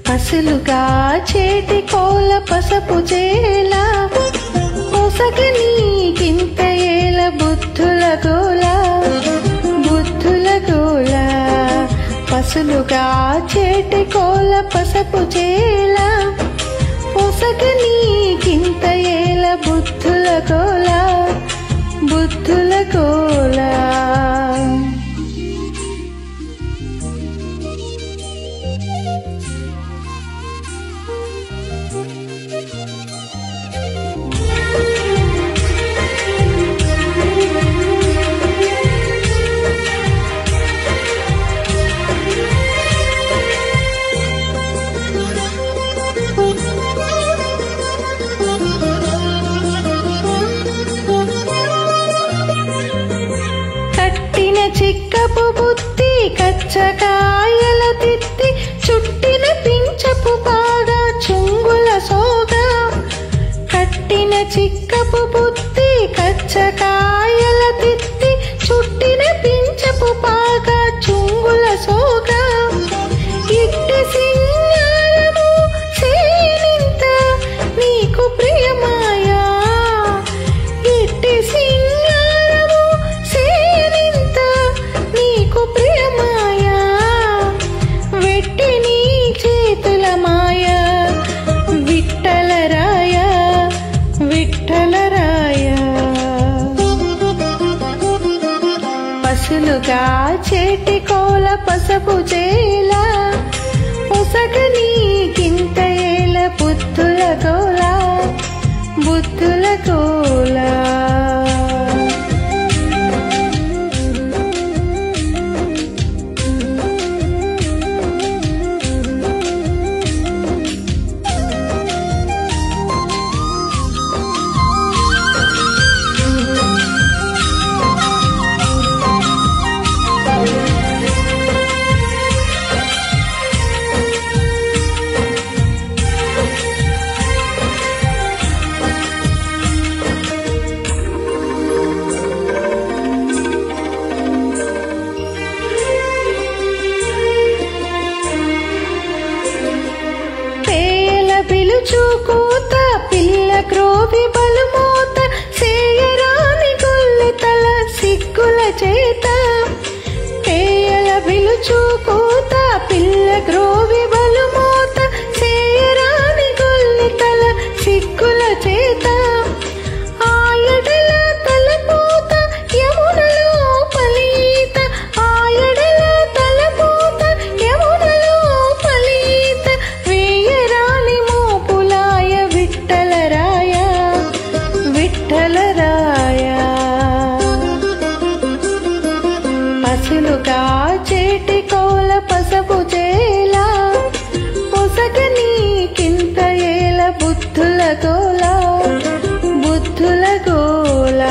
పసులుగా చేటి కోల పసపు చేల పొసగని కింత ఏల బుద్ధుల గోల బుద్ధుల గోల పసులుగా చేటి కోల పసపు చేల పొసగని కింత ఏల బుద్ధుల గోల బుద్ధుల గోల చిక్కపు బుద్ధి కచ్చకాయల తిత్తి చుట్టిన పించపు బాగా చుంగుల సోగా కట్టిన చిక్కపు బుద్ధి కచ్చకాయల తిత్తి చుట్టిన పించపు బాగా చుంగుల సోగా ఇట్టి సింగారము సేనింత నీకు ప్రియమాయా ఇట్టి పసులుగా చేటి కోల పసపు చేల పొసగని కింత ఏల బుద్ధుల గోల బుద్ధుల గోల పిలుచుకూత పిల్ల క్రోవి బలుమోత చేయరాని గొల్లి తల సిగ్గుల చేత పేయల పిలుచుకూత పిల్ల క్రోవి బలుమోత చేయరాని గొల్లి తల సిగ్గుల చేత ఆయడల తలపూత యమునలో పలీత ఆయడల తలపూత యమునలో పలీత వేయరాని మోపులాయ విఠలరాయ విఠలరాయ పసులుగా చేటి కోల పసపు చేల పొసగని కింత ఏల బుద్ధుల గోల బుద్ధుల గోల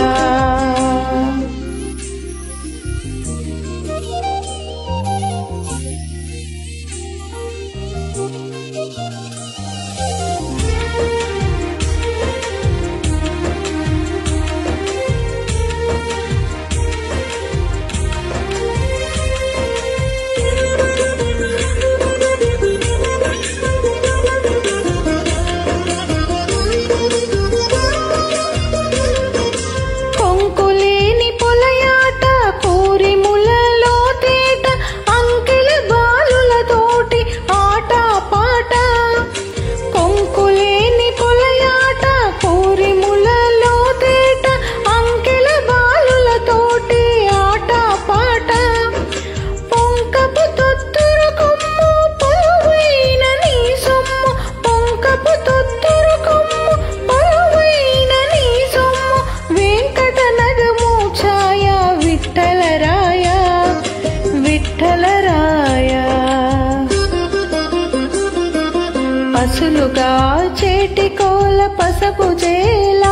పసులుగా చేటి కోల పసపు చేల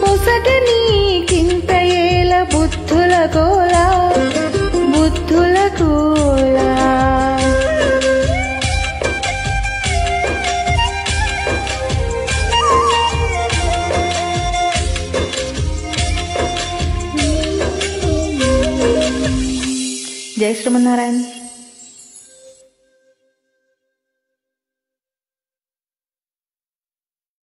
పొసగని కింత ఏల బుద్ధుల గోల బుద్ధుల గోల జై శ్రీమన్నారాయణ.